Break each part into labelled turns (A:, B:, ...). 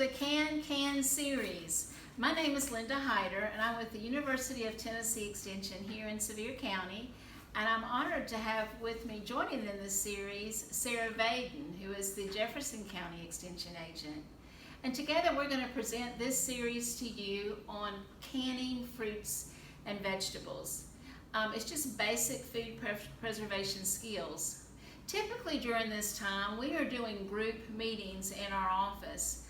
A: the Can series. My name is Linda Hyder, and I'm with the University of Tennessee Extension here in Sevier County, and I'm honored to have with me joining in this series Sarah Vaden, who is the Jefferson County Extension Agent. And together we're going to present this series to you on canning fruits and vegetables. It's just basic food preservation skills. Typically during this time, we are doing group meetings in our office.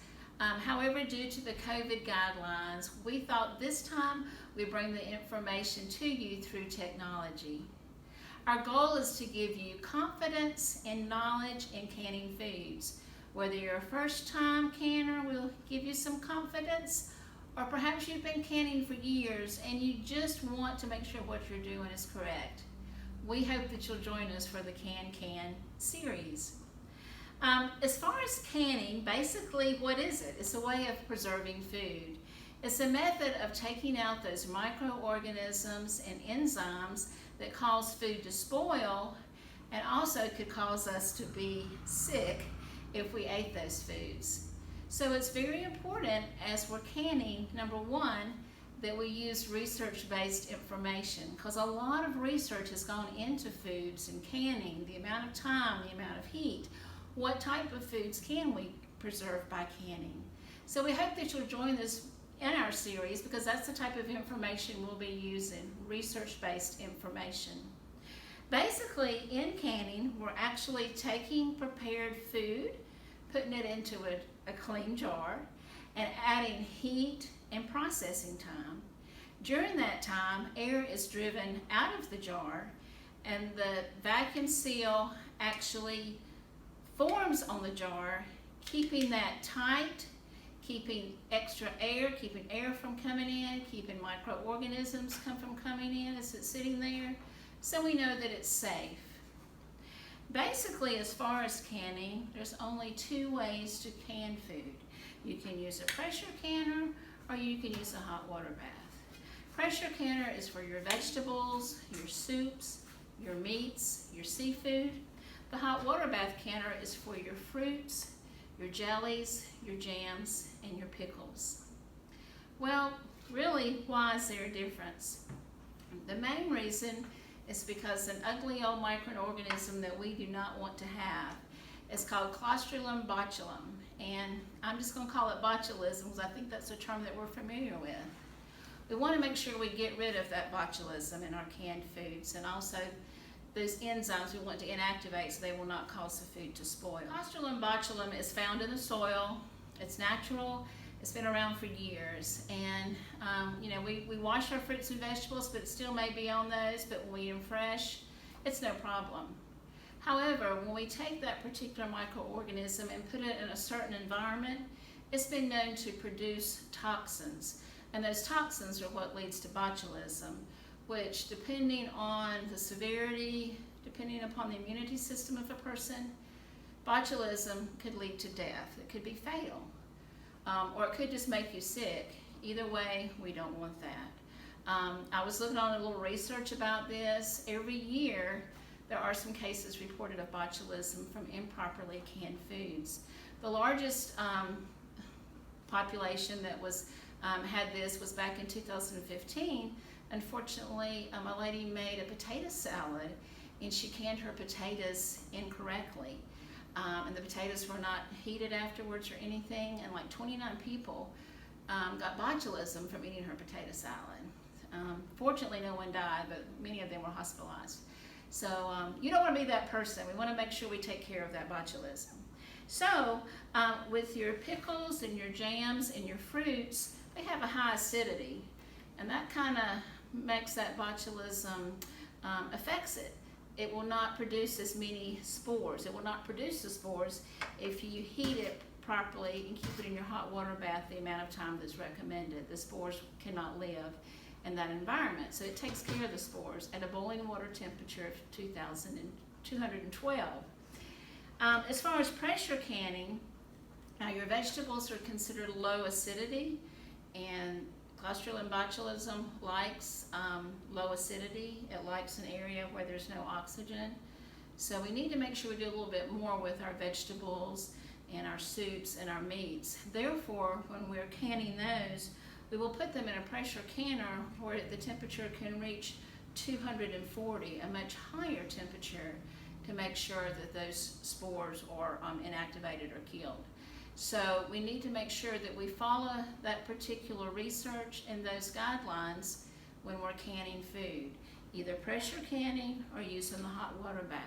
A: However, due to the COVID guidelines, we thought this time we'd bring the information to you through technology. Our goal is to give you confidence and knowledge in canning foods. Whether you're a first-time canner, we'll give you some confidence, or perhaps you've been canning for years and you just want to make sure what you're doing is correct. We hope that you'll join us for the Can series. As far as canning, basically what is it? It's a way of preserving food. It's a method of taking out those microorganisms and enzymes that cause food to spoil and also could cause us to be sick if we ate those foods. So it's very important as we're canning, number one, that we use research-based information, because a lot of research has gone into foods and canning, the amount of time, the amount of heat. What type of foods can we preserve by canning? So we hope that you'll join us in our series, because that's the type of information we'll be using, research-based information. Basically, in canning, we're actually taking prepared food, putting it into a clean jar, and adding heat and processing time. During that time, air is driven out of the jar, and the vacuum seal actually forms on the jar, keeping that tight, keeping extra air, keeping air from coming in, keeping microorganisms from coming in as it's sitting there, so we know that it's safe. Basically, as far as canning, there's only two ways to can food. You can use a pressure canner, or you can use a hot water bath. Pressure canner is for your vegetables, your soups, your meats, your seafood. The hot water bath canner is for your fruits, your jellies, your jams, and your pickles. Well, really, why is there a difference? The main reason is because an ugly old microorganism that we do not want to have is called Clostridium botulism, and I'm just going to call it botulism because I think that's a term that we're familiar with. We want to make sure we get rid of that botulism in our canned foods, and also those enzymes we want to inactivate so they will not cause the food to spoil. Clostridium botulism is found in the soil. It's natural. It's been around for years, and we wash our fruits and vegetables, but it still may be on those, but when we eat them fresh, it's no problem. However, when we take that particular microorganism and put it in a certain environment, it's been known to produce toxins, and those toxins are what leads to botulism, which, depending on the severity, depending upon the immunity system of a person, botulism could lead to death. It could be fatal. Or it could just make you sick. Either way, we don't want that. I was looking on a little research about this. Every year, there are some cases reported of botulism from improperly canned foods. The largest population that had this was back in 2015. Unfortunately, a lady made a potato salad, and she canned her potatoes incorrectly. And the potatoes were not heated afterwards or anything, and like 29 people got botulism from eating her potato salad. Fortunately, no one died, but many of them were hospitalized. So you don't want to be that person. We want to make sure we take care of that botulism. So with your pickles and your jams and your fruits, they have a high acidity, and that kind of makes that botulism affects it. It will not produce as many spores. It will not produce the spores if you heat it properly and keep it in your hot water bath the amount of time that's recommended. The spores cannot live in that environment. So it takes care of the spores at a boiling water temperature of 212. As far as pressure canning, your vegetables are considered low acidity, and Clostridium botulism likes low acidity. It likes an area where there's no oxygen. So we need to make sure we do a little bit more with our vegetables in our soups and our meats. Therefore, when we're canning those, we will put them in a pressure canner where the temperature can reach 240, a much higher temperature, to make sure that those spores are inactivated or killed. So we need to make sure that we follow that particular research and those guidelines when we're canning food, either pressure canning or using the hot water bath.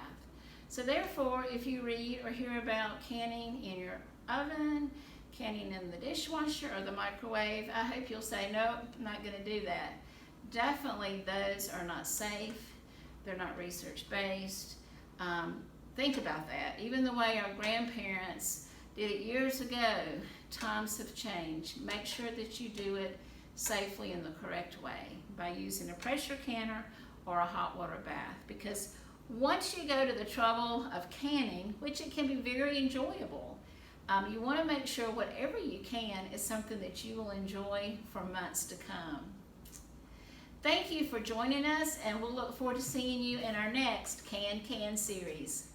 A: So therefore, if you read or hear about canning in your oven, canning in the dishwasher or the microwave, I hope you'll say, nope, I'm not going to do that. Definitely those are not safe. They're not research-based. Think about that. Even the way our grandparents did it years ago, times have changed. Make sure that you do it safely in the correct way by using a pressure canner or a hot water bath, because once you go to the trouble of canning, which it can be very enjoyable, you want to make sure whatever you can is something that you will enjoy for months to come. Thank you for joining us, and we'll look forward to seeing you in our next Can series.